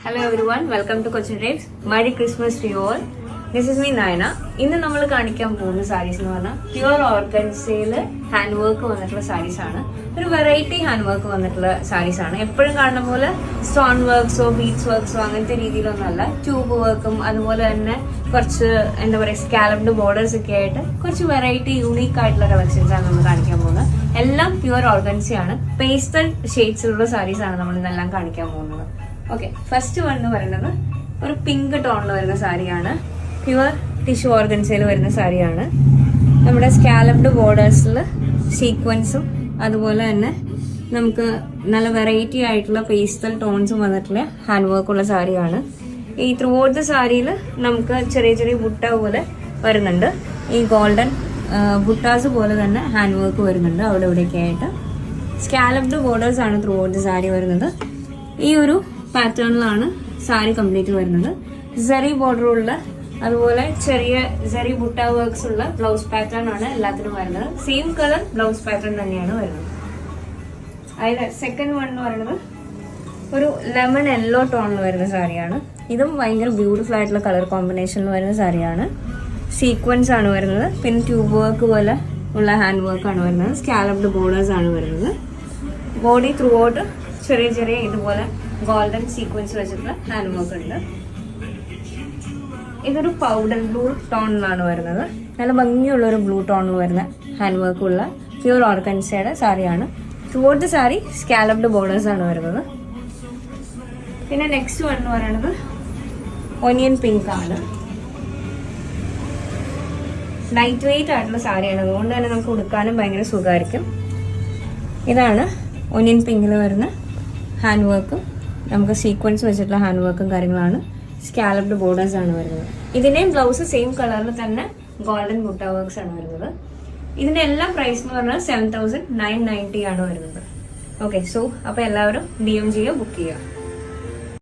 Hello everyone, welcome to Cochin Drapes. Merry Christmas to you all. This is me Nayana. ഇന്ന് നമ്മൾ കാണിക്കാൻ പോകുന്ന സാരീസ് എന്ന് പറഞ്ഞാൽ പ്യുവർ ഓർഗൻസയിൽ ഹാൻഡ് വർക്ക് വന്നിട്ടുള്ള സാരീസ് ആണ്. ഒരു വെറൈറ്റി ഹാൻഡ് വർക്ക് വന്നിട്ടുള്ള സാരീസ് ആണ്. എപ്പോഴും കാണുന്ന പോലെ സ്റ്റോൺ വർക്ക്സോ ബീഡ്സ് വർക്ക്സോ അങ്ങനത്തെ രീതിയിലൊന്നല്ല. ട്യൂബ് വർക്കും അതുപോലെ തന്നെ കുറച്ച് എന്താ പറയുക സ്കാലപ്ഡ് ബോർഡേഴ്സ് ഒക്കെ ആയിട്ട് കുറച്ച് വെറൈറ്റി യൂണീക്ക് ആയിട്ടുള്ള കളക്ഷൻസ് ആണ് നമ്മൾ കാണിക്കാൻ പോകുന്നത്. എല്ലാം പ്യുവർ ഓർഗൻസയാണ്. പേസ്റ്റൽ ഷെയ്ഡ്സിലുള്ള സാരീസ് ആണ് നമ്മൾ ഇന്നെല്ലാം കാണിക്കാൻ പോകുന്നത്. ഓക്കെ, ഫസ്റ്റ് വൺ എന്ന് പറയുന്നത് ഒരു പിങ്ക് ടോണിൽ വരുന്ന സാരിയാണ്. പ്യുവർ ടിഷ്യൂ ഓർഗൻസയിൽ വരുന്ന സാരിയാണ്. നമ്മുടെ സ്കാലപ്ഡ് ബോർഡേഴ്സിൽ സീക്വൻസും അതുപോലെ തന്നെ നമുക്ക് നല്ല വെറൈറ്റി ആയിട്ടുള്ള പേസ്റ്റൽ ടോൺസും വന്നിട്ടുള്ള ഹാൻഡ് വർക്കുള്ള സാരിയാണ്. ഈ ത്രൂ ഔട്ട് ദ സാരിയിൽ നമുക്ക് ചെറിയ ചെറിയ ബുട്ട പോലെ വരുന്നുണ്ട്. ഈ ഗോൾഡൻ ബുട്ടാസ് പോലെ തന്നെ ഹാൻഡ് വർക്ക് വരുന്നുണ്ട് അവിടെ ഇവിടെയൊക്കെ ആയിട്ട്. സ്കാലപ്ഡ് ബോർഡേഴ്സ് ആണ് ത്രൂ ഔട്ട് ദ സാരി വരുന്നത്. ഈ ഒരു പാറ്റേണിലാണ് സാരി കംപ്ലീറ്റ് വരുന്നത്. സെറി ബോർഡർ ഉള്ള അതുപോലെ ചെറിയ സെറി ബുട്ട വർക്ക്സ് ഉള്ള ബ്ലൗസ് പാറ്റേൺ ആണ് എല്ലാത്തിനും വരുന്നത്. സെയിം കളർ ബ്ലൗസ് പാറ്റേൺ തന്നെയാണ് വരുന്നത്. അതിൽ സെക്കൻഡ് വൺ എന്ന് പറയുന്നത് ഒരു ലെമൺ യെല്ലോ ടോണിൽ വരുന്ന സാരിയാണ്. ഇതും ഭയങ്കര ബ്യൂട്ടിഫുൾ ആയിട്ടുള്ള കളർ കോമ്പിനേഷനിൽ വരുന്ന സാരിയാണ്. സീക്വൻസ് ആണ് വരുന്നത്. പിന്നെ ട്യൂബ് വർക്ക് പോലെ ഉള്ള ഹാൻഡ് വർക്ക് ആണ് വരുന്നത്. സ്കാലപ്ഡ് ബോർഡേഴ്സ് ആണ് വരുന്നത്. ബോഡി ത്രൂ ഔട്ട് ചെറിയ ചെറിയ ഇതുപോലെ ഗോൾഡൻ സീക്വൻസ് വെച്ചിട്ടുള്ള ഹാൻഡ് വർക്ക് ഉണ്ട്. ഇതൊരു പൗഡർ ബ്ലൂ ടോണിലാണ് വരുന്നത്. നല്ല ഭംഗിയുള്ള ഒരു ബ്ലൂ ടോണിൽ വരുന്ന ഹാൻഡ് വർക്ക് ഉള്ള പ്യൂർ ഓർഗൻസയുടെ സാരിയാണ്. Through out the sari scalloped borders ആണ് വരുന്നത്. പിന്നെ നെക്സ്റ്റ് വൺ എന്ന് പറയുന്നത് ഒനിയൻ പിങ്ക് ആണ്. ലൈറ്റ് വെയിറ്റ് ആയിട്ടുള്ള സാരിയാണ്. അതുകൊണ്ട് തന്നെ നമുക്ക് ഉടുക്കാനും ഭയങ്കര സുഖമായിരിക്കും. ഇതാണ് ഒനിയൻ പിങ്കിൽ വരുന്ന ഹാൻഡ് വർക്കും നമുക്ക് സീക്വൻസ് വെച്ചിട്ടുള്ള ഹാൻഡ് വർക്കും കാര്യങ്ങളാണ്. സ്കാലപ്ഡ് ബോർഡേഴ്സ് ആണ് വരുന്നത്. ഇതിന്റെയും ബ്ലൗസ് സെയിം കളറിൽ തന്നെ ഗോൾഡൻ ബുട്ട വർക്ക്സ് ആണ് വരുന്നത്. ഇതിന്റെ എല്ലാം പ്രൈസ് എന്ന് പറഞ്ഞാൽ 7,990 ആണ് വരുന്നത്. ഓക്കെ, സോ അപ്പൊ എല്ലാവരും DM ചെയ്യുക, ബുക്ക് ചെയ്യുക.